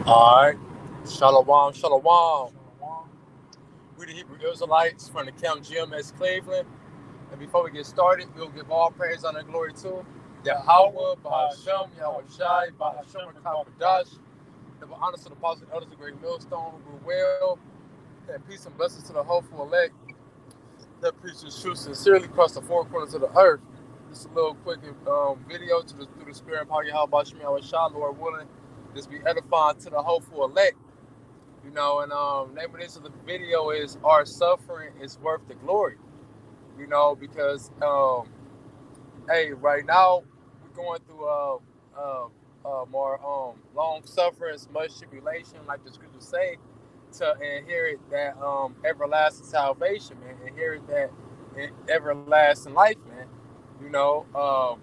All right. Shalom, shalom. Shalom. We the Hebrew Israelites from the Camp GMS Cleveland. And before we get started, we'll give all praise, honor, and glory to Yahweh, Yahweh, Bahashem, Bahashem, Yahweh Yahweh Shai, Shai, Bahashem, Bahashem, Kakadash. Rakabadash. Double honor to the apostles and elders of the great millstone who grew well. And peace and blessings to the hopeful elect that preaches truth sincerely across the four corners of the earth. Just a little quick video through the spirit of power Yahweh Bahashem, Yahweh Shai, Lord willing. This be edifying to the hopeful elect. And name of this of the video is "Our Suffering is Worth the Glory." Because hey, right now we're going through more long sufferings, much tribulation, like the scriptures say, to inherit that everlasting salvation, man. Inherit that everlasting life, man.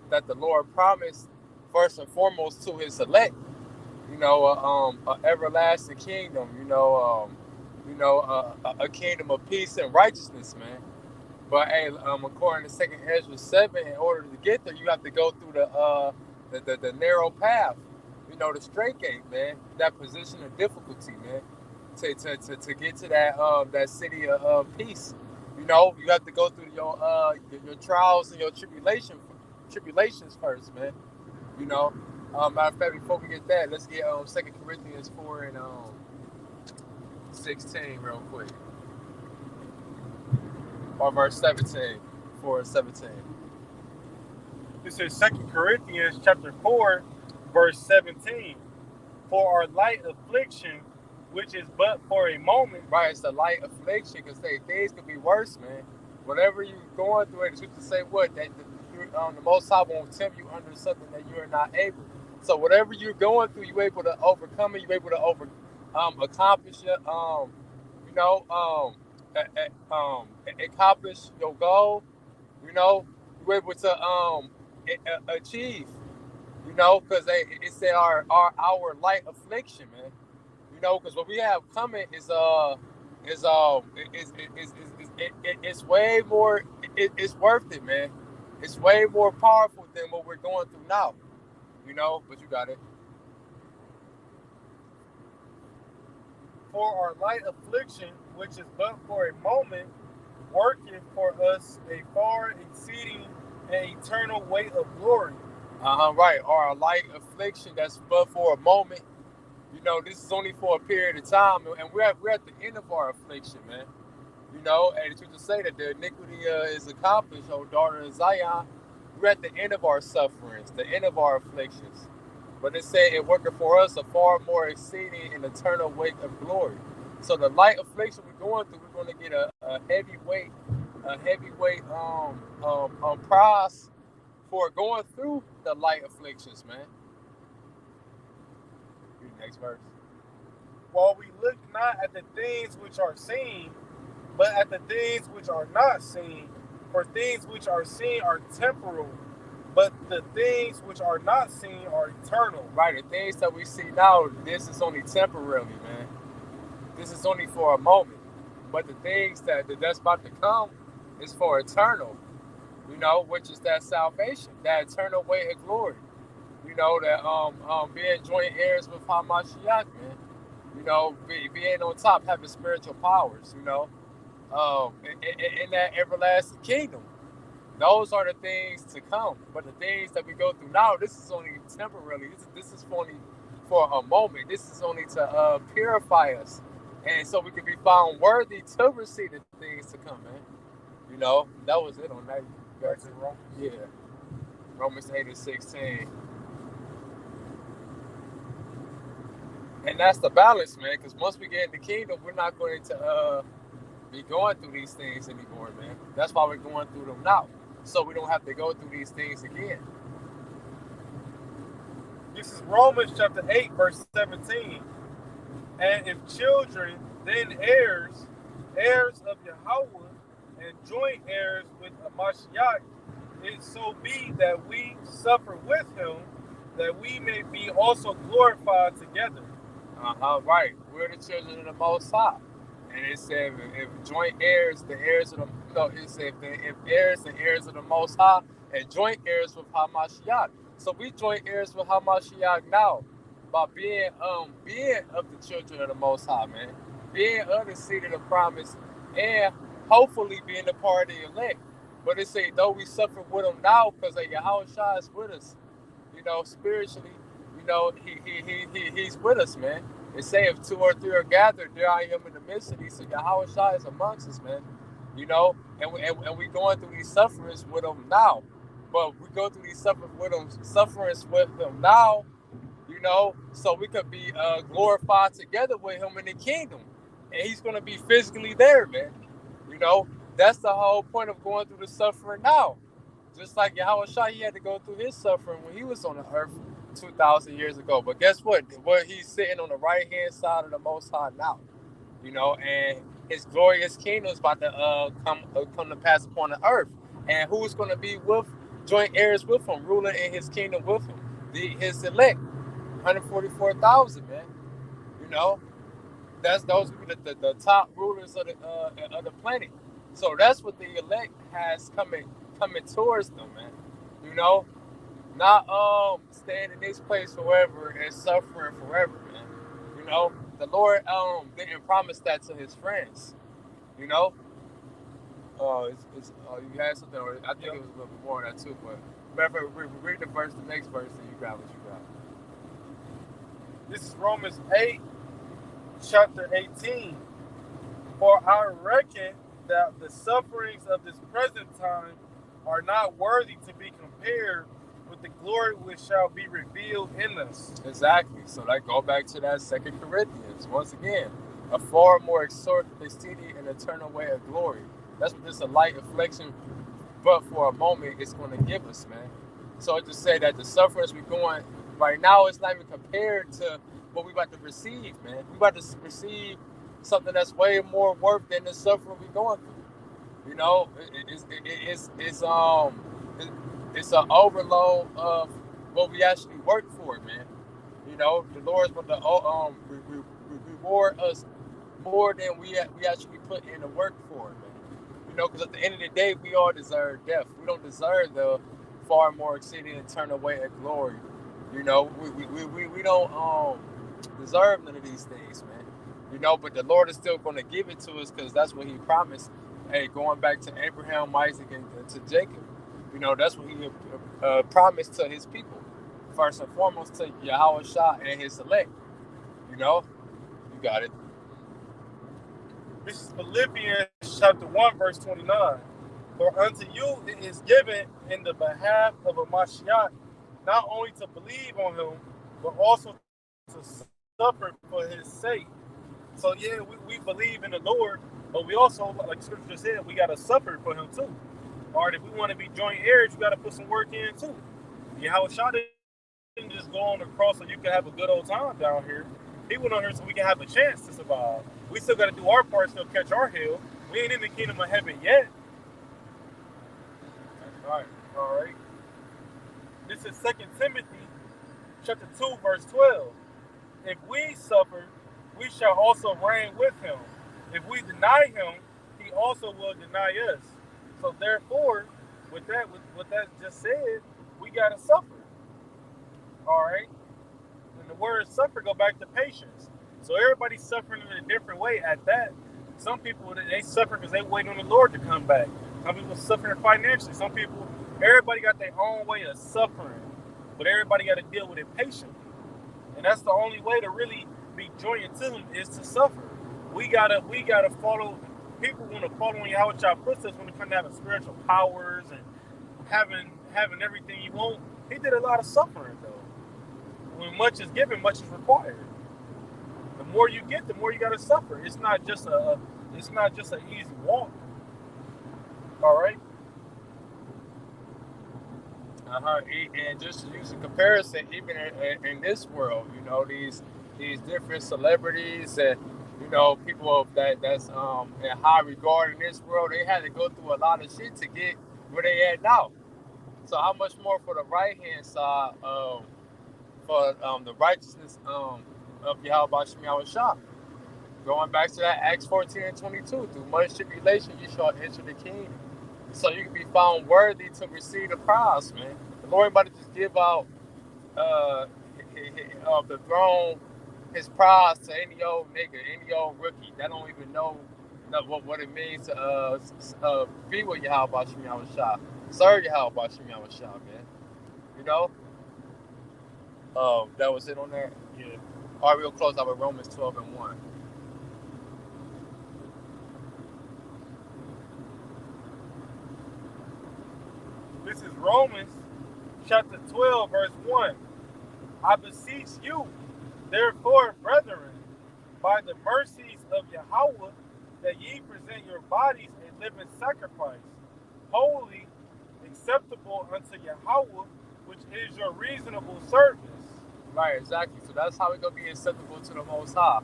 That the Lord promised first and foremost to His elect. A everlasting kingdom. A kingdom of peace and righteousness, man. But hey, according to Second Ezra 7, in order to get there, you have to go through the narrow path. The straight gate, man. That position of difficulty, man. To get to that city of peace. You have to go through your trials and your tribulations first, man. You know. Matter of fact, before we get that, let's get Second Corinthians 4 and 16 real quick, or verse 17, 4 and 17. This is Second Corinthians chapter 4, verse 17. For our light affliction, which is but for a moment, Right, it's a light affliction because things could be worse, man. Whatever you're going through, it's just to say what that the Most High won't tempt you under something that you're not able. So whatever you're going through, you're able to overcome it. You're able to accomplish it. You know, accomplish your goal. You know, you're able to achieve. Because it said our light affliction, man. Because what we have coming it's way more. It's worth it, man. It's way more powerful than what we're going through now. But you got it. for our light affliction, which is but for a moment, worketh for us a far exceeding and eternal weight of glory. Right. Our light affliction that's but for a moment. This is only for a period of time, and we're at the end of our affliction, man. And the truth to say that the iniquity is accomplished, O daughter of Zion. We're at the end of our sufferings, the end of our afflictions. But it said it working for us a far more exceeding and eternal weight of glory. So the light affliction we're going through, we're going to get a heavyweight prize for going through the light afflictions, man. Read the next verse. While we look not at the things which are seen, but at the things which are not seen. For things which are seen are temporal, but the things which are not seen are eternal. Right, the things that we see now, this is only temporarily, man. This is only for a moment. But the things that's about to come is for eternal, which is that salvation, that eternal weight of glory. That being joint heirs with Hamashiach, man. Being on top, having spiritual powers, in that everlasting kingdom. Those are the things to come. But the things that we go through now, this is only temporarily. This is only for a moment. This is only to purify us, and so we can be found worthy to receive the things to come, man. That was it on that. You got Back to, to Romans. yeah. Romans 8 and 16, and that's the balance, man. Because once we get in the kingdom, we're not going to be going through these things anymore, man. That's why we're going through them now, so we don't have to go through these things again. This is Romans chapter 8, verse 17. And if children, then heirs, heirs of Yahweh, and joint heirs with Amashiach, it so be that we suffer with him, that we may be also glorified together. Right. We're the children of the Most High. And it said if joint heirs, the heirs of the it said if heirs, the heirs of the Most High, and joint heirs with Hamashiach. So we joint heirs with Hamashiach now. by being of the children of the Most High, man, being of the seed of the promise, and hopefully being a part of the elect. But it say though we suffer with them now, because Yahweh Shah is with us, spiritually, he's with us, man. It say if two or three are gathered, there I am in the midst of these. So Yahweh Shah is amongst us, man. And we going through these sufferings with them now. But we go through these sufferings with them now, so we could be glorified together with him in the kingdom. And he's going to be physically there, man. That's the whole point of going through the suffering now. Just like Yahweh Shah, he had to go through his suffering when he was on the earth 2,000 years ago. But guess what? He's sitting on the right-hand side of the Most High now, and his glorious kingdom is about to come to pass upon the earth. And who's going to be joint heirs with him, ruling in his kingdom with him? His elect. 144,000, man. Those will be the top rulers of the planet. So that's what the elect has coming towards them, man. Not staying in this place forever and suffering forever, man. The Lord didn't promise that to his friends. You had something, or I think it was a little bit more than that too. But remember, read the next verse, and you grab what you got. This is Romans 8, chapter 18. For I reckon that the sufferings of this present time are not worthy to be compared with the glory which shall be revealed in us. Exactly. So that go back to that 2 Corinthians. Once again, a far more exceeding and eternal way of glory. That's what this a light affliction, but for a moment, it's going to give us, man. So to say that the sufferings we're going right now, it's not even compared to what we're about to receive, man. We're about to receive something that's way more worth than the suffering we're going through. It's an overload of what we actually work for, man. The Lord's going to reward us more than we actually put in the work for, man. Because at the end of the day, we all deserve death. We don't deserve the far more exceeding eternal way of glory. We don't deserve none of these things, man. But the Lord is still going to give it to us because that's what he promised. Hey, going back to Abraham, Isaac, and to Jacob, that's what he promised to his people. First and foremost, to Yahweh Shah and his elect. You got it. This is Philippians chapter 1, verse 29. For unto you it is given in the behalf of a Mashiach, not only to believe on him, but also to suffer for his sake. So yeah, we believe in the Lord, but we also, like Scripture said, we got to suffer for him too. All right, if we want to be joint heirs, you got to put some work in too. Yahweh Shah didn't just go on the cross so you can have a good old time down here. He went on here so we can have a chance to survive. We still got to do our part, still catch our hill. We ain't in the kingdom of heaven yet. That's right. All right. This is 2 Timothy chapter 2, verse 12. If we suffer, we shall also reign with him. If we deny him, he also will deny us. So therefore, with what that just said, we got to suffer. All right? And the word suffer go back to patience. So everybody's suffering in a different way at that. Some people, they suffer because they wait on the Lord to come back. Some people suffering financially. Some people, everybody got their own way of suffering. But everybody got to deal with it patiently. And that's the only way to really be joined to him is to suffer. We gotta follow. People want to follow on Yahweh Shah puts us when it comes to having spiritual powers and having everything you want. He did a lot of suffering though. When much is given, much is required. The more you get, the more you gotta suffer. It's not just an easy walk. All right. And just to use a comparison, even in this world, these different celebrities and people that's in high regard in this world, they had to go through a lot of shit to get where they at now. So how much more for the right hand side for the righteousness of Yahweh Shah Shah? Going back to that Acts 14 and 22, through much tribulation you shall enter the kingdom. So you can be found worthy to receive the prize, man. The Lord about to just give out the throne his prize to any old nigga, any old rookie that don't even know what it means to be with Yahweh Shem Yahweh Shah. Serve Yahweh Shem Yahweh Shah, man. You know? That was it on that? Yeah. All right, we'll close out with Romans 12:1. This is Romans chapter 12, verse 1. I beseech you, therefore, brethren, by the mercies of Yahweh, that ye present your bodies a living sacrifice, holy, acceptable unto Yahweh, which is your reasonable service. Right, exactly. So that's how we're going to be acceptable to the Most High,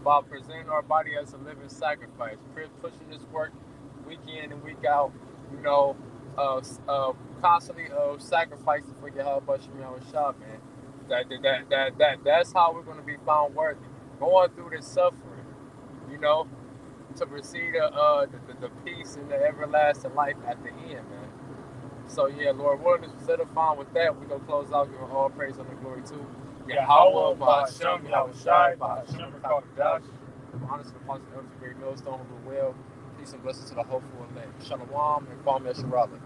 by presenting our body as a living sacrifice, pushing this work week in and week out, you know, constantly sacrificing for Yahweh Shem Yahweh Shah, man. That's how we're going to be found worthy. Going through this suffering, you know, to receive the peace and the everlasting life at the end, man. So yeah, Lord willing, instead of fine with that, we're going to close out giving all praise and the glory to Yahweh, Ba'ashem, Yahweh Shai, Ba'ashem, Rakadash. Honor to the apostles and elders of Great Millstone who will. Peace and blessings to the hopeful elect. Shalom and Kwame Yasharala.